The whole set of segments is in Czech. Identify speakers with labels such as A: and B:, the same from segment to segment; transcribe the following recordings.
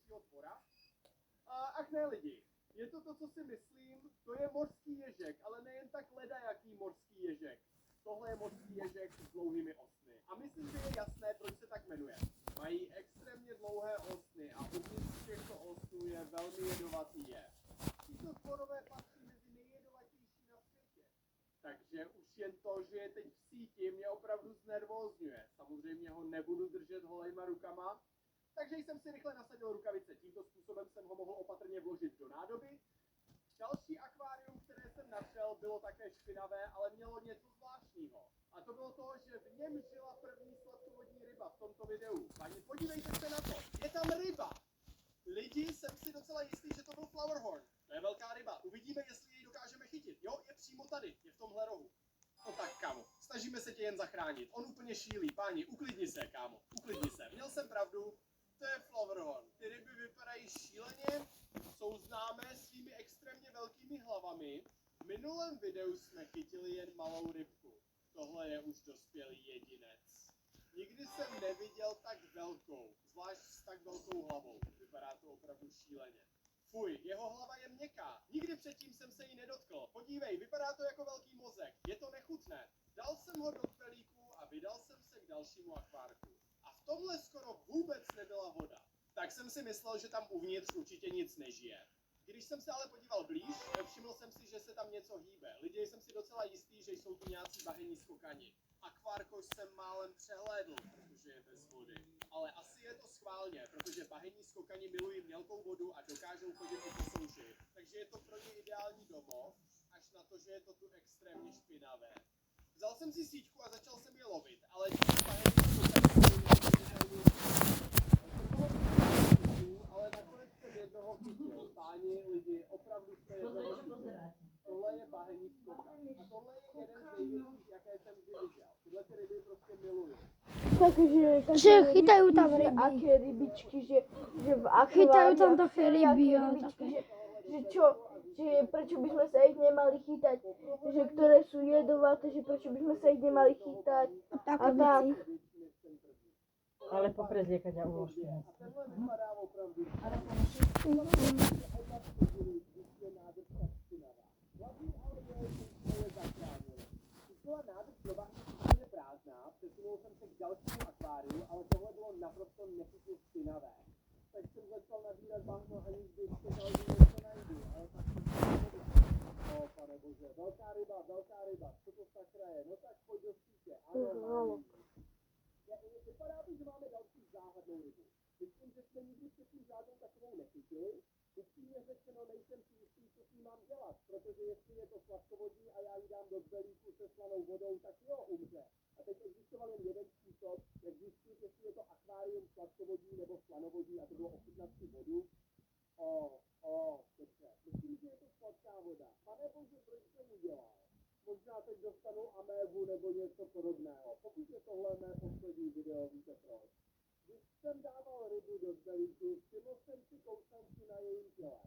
A: mořského tvora. Ach ne lidi, je to, co si myslím, to je mořský ježek, ale nejen tak ledajaký mořský ježek. Tohle je mořský ježek s dlouhými ostny. A myslím, že je jasné, proč se tak jmenuje. Mají extrémně dlouhé ostny a uvnitř těchto ostnů je velmi jedovatý jev. Tyto tvorové patří mezi nejjedovatější na světě. Takže už jen to, že je teď v síti, mě opravdu znervózňuje. Samozřejmě ho nebudu držet holejma rukama, takže jsem si rychle nasadil rukavice. Tímto způsobem jsem ho mohl opatrně vložit do nádoby. Další akvárium, které jsem našel, bylo také špinavé, ale mělo něco zvláštního. A to bylo to, že v něm žila první sladkovodní ryba v tomto videu. Pani, podívejte se na to, je tam ryba. Lidi, jsem si docela jistý, že to byl flowerhorn. To je velká ryba. Uvidíme, jestli jej dokážeme chytit. Jo, je přímo tady, je v tomhle rohu. No tak, kámo, snažíme se tě jen zachránit. On úplně šílí. Páni, uklidni se, kámo, uklidni se. Měl jsem pravdu, to je flowerhorn. Ty ryby vypadají šíleně, jsou známé svými extrémně velkými hlavami. V minulém videu jsme chytili jen malou rybku. Tohle je už dospělý jedinec. Nikdy jsem neviděl tak velkou, zvlášť s tak velkou hlavou. Vypadá to opravdu šíleně. Fuj, jeho hlava je měkká. Nikdy předtím jsem se jí nedotkl. Podívej, vypadá to jako velký mozek. Je to nechutné. Dal jsem ho do pelíku a vydal jsem se k dalšímu akvárku. A v tomhle skoro vůbec nebyla voda. Tak jsem si myslel, že tam uvnitř určitě nic nežije. Když jsem se ale podíval blíž, všiml jsem si, že se tam něco hýbe. Lidi, jsem si docela jistý, že jsou tu nějací bahenní skokani. Akvárko jsem málem přehlédl, protože je bez vody. Ale asi je to schválně, protože bahenní skokani milují mělkou vodu a dokážou chodit i po souši. Takže je to pro ně ideální domov, až na to, že je to tu extrémně špinavé. Vzal jsem si síťku a začal jsem je lovit, ale ale nakonec jsem jednoho chytil. Páni, lidi, opravdu jste jednoho. Tohle je bahenní skokan. A tohle je jeden z největších, jaké jsem kdy viděl. Tyhle ty ryby prostě miluju.
B: Že chytají tam ryby.
C: Aké rybičky, že v akváriu.
B: Chytajú tam také ryby a
C: rybičky,
B: také.
C: že prečo by sme sa ich nemali chytať, že ktoré sú jedovaté, že prečo by sme sa ich nemali chytať
B: A také
C: a tak.
B: veci.
D: Ale poprezliekať a uložte.
A: Tenhle vypadá opravdu. Byla nádrž je prázdná, přesunul jsem se k dalšímu akváriu, ale tohle bylo naprosto nechutně špinavé. Tak jsem začal nabírat bahno, aniž bych čekal, že něco najdu, ale tak jsem se nemohl. O pane bože, velká ryba, co to sakra je? No tak pojď do sítě, ano, vypadá to, že máme další záhadnou rybu. Myslím, že jsme nikdy předtím žádnou takovou nechytili. Upřímně řečeno, nejsem si jistý, co s ní mám dělat, protože jestli je to sladkovodní a já ji dám do belíku se slanou vodou, tak jo, umře. A teď existoval jen jeden způsob, jak zjistit, jestli je to akvárium sladkovodní nebo slanovodní, a to bylo ochutnat si vodu. Dobře. Myslím, že je to sladká voda. Pane bože, proč jsem udělal? Možná teď dostanu amébu nebo něco podobného. Pokud je tohle mé poslední video, víte proč. Když jsem dával rybu do belíku, všiml jsem si kousánky na jejím těle.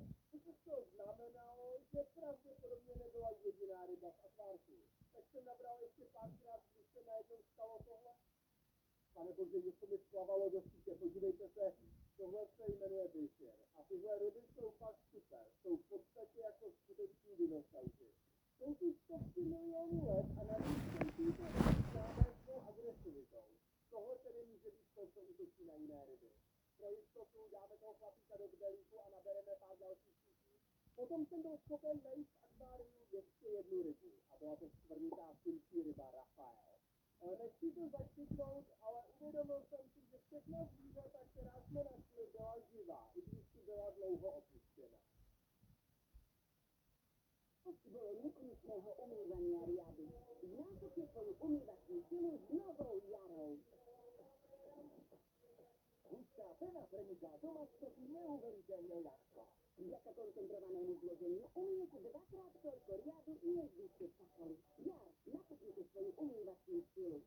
A: To znamenalo, že pravděpodobně nebyla jediná ryba v akvárku. Tak jsem nabral ještě párkrát, když se najednou stalo tohle. Pane bože, něco mi splavalo do sítě, podívejte se, tohle se jmenuje bysir. A tyhle ryby jsou fakt super, jsou v podstatě jako skuteční dinosauři. Jsou tu stovky milionů let a navíc jsou tyto ryby známé svou agresivitou. Tohle tedy může být to, co útočí na jiné ryby. Pro jistotu dáme toho chlapíka do belíku a nabereme pár dalších sítí. Potom jsem byl schopen najít v akváriu ještě jednu rybu a byla to skvrnitá finský ryba Rafael. Nechci to zakřiknout, ale uvědomil jsem si, že všechna zvířata, která jsme našli, byla živá, i když si byla dlouho opuštěna.
E: Bolo nekonečného umývania riady. Znásobte svoju umývací silu s novou jarou. Hustá pena preniká domácnosti neuveriteľne ľahko. Vďaka koncentrovanému zloženiu umýjete dvakrát toľko riadu, než by ste čakali. Jar, nakupnite svoju umývací silu.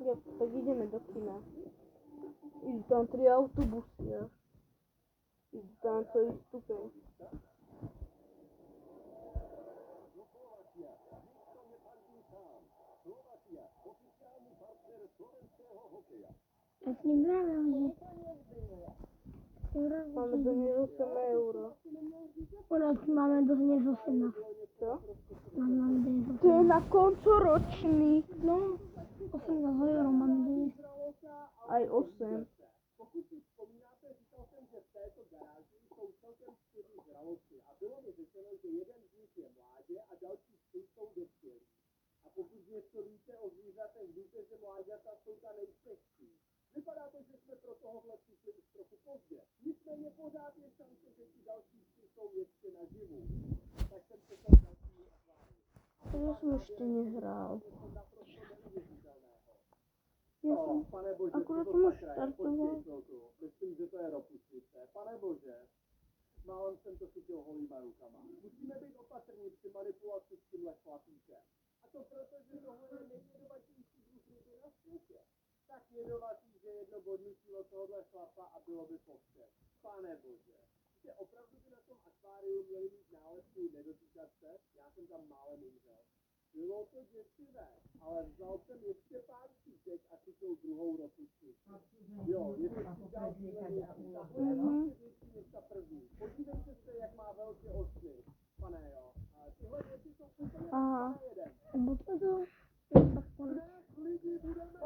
C: Jo, tak ideme do kina. Idú tam 3 autobusy až. Idú tam celý stupeň.
B: Já s ním právě,
C: Máme do něj 8 euro.
B: u nás máme do něj 18.
C: Co?
B: Máme do něj
C: To je na koncoročný.
B: No, 18 euro máme do něj.
C: Aj 8.
A: Pokud si vzpomínáte, říkal jsem, že v této garáži jsou celkem 4 žraloci a bylo mi řečeno, že jeden z nich je mládě a další 3 jsou dospělí. A pokud něco víte o zvířatech, víte, že mláďata jsou ta nejsexy. Vypadá to, že jsme pro tohohle přišli už trochu pozdě. Nicméně pořád je šance, že ti další 3 jsou ještě naživu. Tak jsem se tam další akvárium.
C: Já jsem ještě nehrál.
A: No, pane bože,
C: akorát
A: co
C: jsem
A: to
C: už
A: sakra je?
C: startoval.
A: Počkej chvilku. Myslím, že to je ropusnice. Pane bože, málem jsem to chytil holýma rukama. Musíme být opatrní při manipulaci s tímhle chlapíkem. A to proto, že tohle je nejjedovatější druh ryby na světě. Tak jedovatý, že jedno bodnutilo tohohle chlapa a bylo by po vše. Pane bože, že opravdu by na tom akváriu měli mít nálepku nedotýkat se? Já jsem tam málem umřel. Bylo to děsivé, ale vzal jsem ještě pár příček a chytil druhou ropusnici. Jo, je to další větší, tahle je větší než ta první. Podívejte se, jak má velké osy, pane jo. A tyhle věci jsou úplně na jeden.
B: Nebo to to?
A: Dnes lidi budeme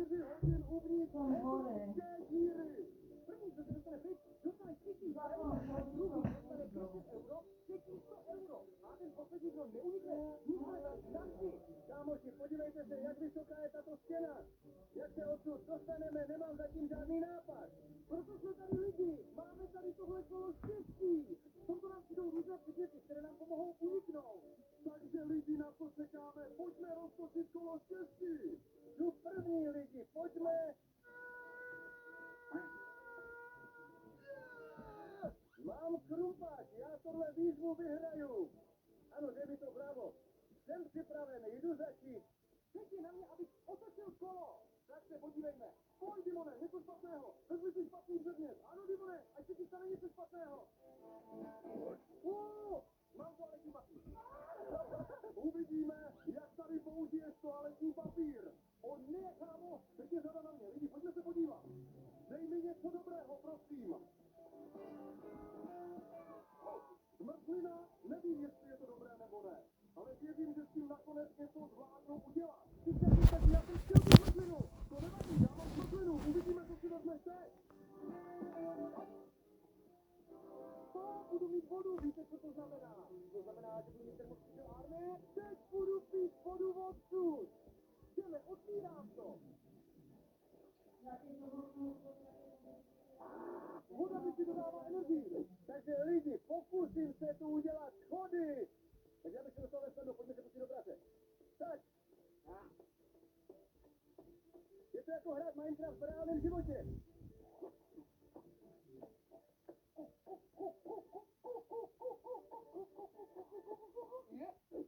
A: 4 hodin uvnitř obrovské díry. První, kdo se dostane pryč, dostane 1000 euro, druhý dostane 500 euro, třetí 100 euro. A ten poslední, kdo neunikne, může šanci. Kámoši, podívejte se, jak vysoká je tato stěna. Jak se odsud dostaneme, nemám zatím žádný nápad. Proto jsme tady lidi, máme tady tohle kolo štěstí. V tomto nám přijdou různé předměty, které nám pomohou uniknout. Takže lidi, na co čekáme, pojďme roztočit kolo štěstí. Jdu první lidi, pojďme. Mám krumpáč, já tohle výzvu vyhraju. Ano, dej mi to bravo. Jsem připraven, jdu začít. Čekaj na mě, abych otočil kolo. Tak se podívejme. Pojď, Dimone, něco špatného. Vezmi si špatný předmět. Ano, Dimone, ať se ti stane něco špatného. Mám toaletní papír. Uvidíme, jak tady použiješ toaletní papír. On ne, kámo, teď je řada na mě. Lidi, pojďme se podívat. Dej mi něco dobrého, prosím. Zmrzlina? Nevím, jestli je to dobré nebo ne, ale věřím, že s tím nakonec něco zvládnu udělat. Ty se říkáš, já jsem chtěl tu zmrzlinu. To nevadí, já mám zmrzlinu, uvidíme, co si vezmeš teď. Budu mít vodu, víte, co to znamená? To znamená, že budu mít termoskytil armie. Teď budu pít vodu odsud. Jdeme, otvírám to. Voda mi si dodává energii. Takže lidi, pokusím se tu udělat schody. Takže já bych se dostal ve snadno, pojďme se pustit do práce. Tak. Je to jako hrát Minecraft v reálném životě.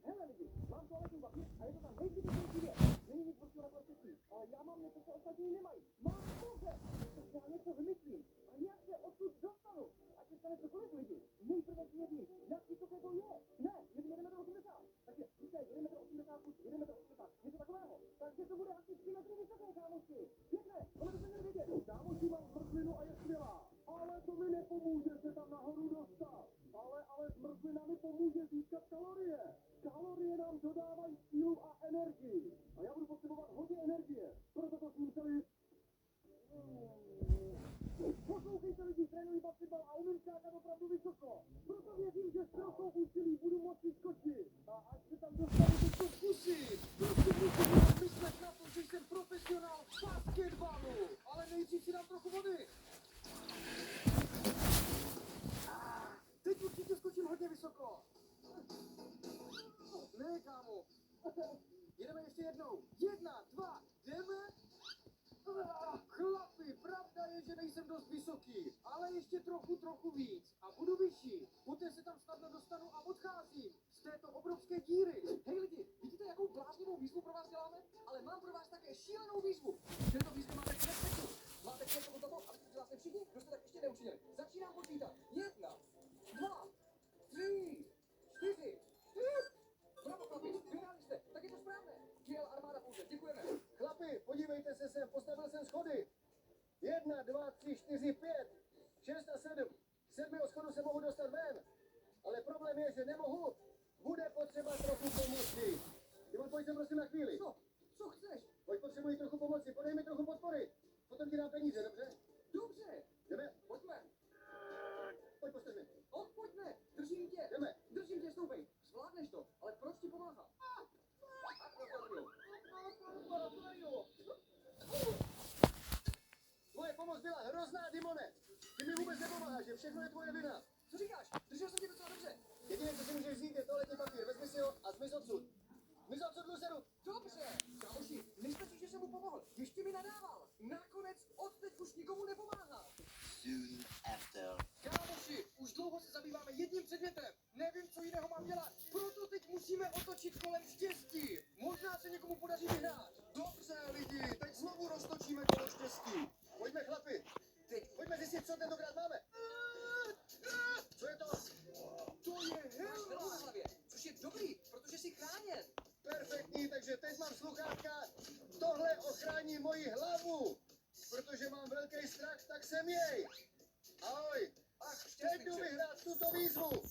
A: Hele lidi, mám toaletní papír a je to tam nejzbytečnější věc. Není nic horšího na prostředí, ale já mám něco, co ostatní nemají. Mám koře, takže já něco vymyslím. A jak se odsud dostanu? Ať se stane cokoliv lidi. Nejprve zjevni, jak vysoké to je. Ne, je 1,80 m. Takže říkej, 1,80 m, 1,80 m, něco takového. Takže to bude asi 3 metry vysoké, kámoši. Pěkné, ale byste měli vědět. Kámoši, mám zmrzlinu a je skvělá. Ale to mi nepomůže se tam nahoru dostat. Ale zmrzlina mi pomůže získat kalorie. Kalorie nám dodávají sílu a energii. A já budu potřebovat hodně energie. Proto to s ním celý... Poslouchejte lidi, trénují basketbal a umím skákat opravdu vysoko. Proto věřím, že s trochou úsilí budu moci skočit. A až se tam dostanu, tak to zkusím. Prostě musím mít myslet na to, že jsem profesionál v basketbalu. Ale nejdřív si dám trochu vody. Teď určitě skočím hodně vysoko. Ne, kámo. Jedeme ještě jednou. 1, 2, jdeme. Chlapi, pravda je, že nejsem dost vysoký, ale ještě trochu víc a budu vyšší. Poté se tam snadno dostanu a odcházím z této obrovské díry. Hej lidi, vidíte, jakou bláznivou výzvu pro vás děláme? Ale mám pro vás také šílenou výzvu. V této výzvě máte 5 sekund. Máte
F: všichni, kdo jste tak ještě neučinili. Začínám počítat. 1, 2, 3, 4. Bravo, chlapi, vyhráli jste. Tak je to správné. Skvělá armáda pouze. Děkujeme.
A: Chlapi, podívejte se sem, postavil jsem schody. 1, 2, 3, 4, 5, 6 a 7. Z 7. schodu se mohu dostat ven. Ale problém je, že nemohu. Bude potřeba trochu pomoci. Ivan, pojď sem prosím na chvíli.
F: Co chceš?
A: Pojď, potřebuji trochu pomoci, podej mi trochu podpory. Potom ti dám peníze, dobře?
F: Dobře.
A: Jdeme?
F: Pojďme.
A: Pojď, postav mě.
F: Pojďme. Držím tě.
A: Jdeme.
F: Držím tě, stoupej. Zvládneš to, ale proč ti pomáhám?
A: Tvoje pomoc byla hrozná, Dimone. Ty mi vůbec nepomáháš, že všechno je tvoje vina.
F: Co říkáš? Držel jsem tě docela dobře.
A: Jediné, co si můžeš vzít, je toaletní papír. Vezmi si ho a zmiz odsud. Zmiz odsud, luzeru.
F: Dobře. Kámoši, nestačí, že jsem mu pomohl. Ještě mi nadával. Nakonec odteď už nikomu nepomáhá.
G: Soon after.
F: Kámoši, už dlouho se zabýváme jedním předmětem. Nevím, co jiného mám dělat. Proto teď musíme otočit kolem štěstí. Možná se někomu podaří vyhrát.
A: Dobře, lidi, teď znovu roztočíme kolo štěstí. Pojďme, chlapi.
F: Teď
A: Pojďme zjistit, co tentokrát máme. Co je to?
F: to je helma na hlavě, což je dobrý, protože jsi chráněn.
A: Perfektní, takže teď mám sluchátka. Tohle ochrání moji hlavu. Protože mám velký strach, tak se měj. Ahoj.
F: Ach,
A: Teď jdu
F: štěstí.
A: vyhrát tuto výzvu.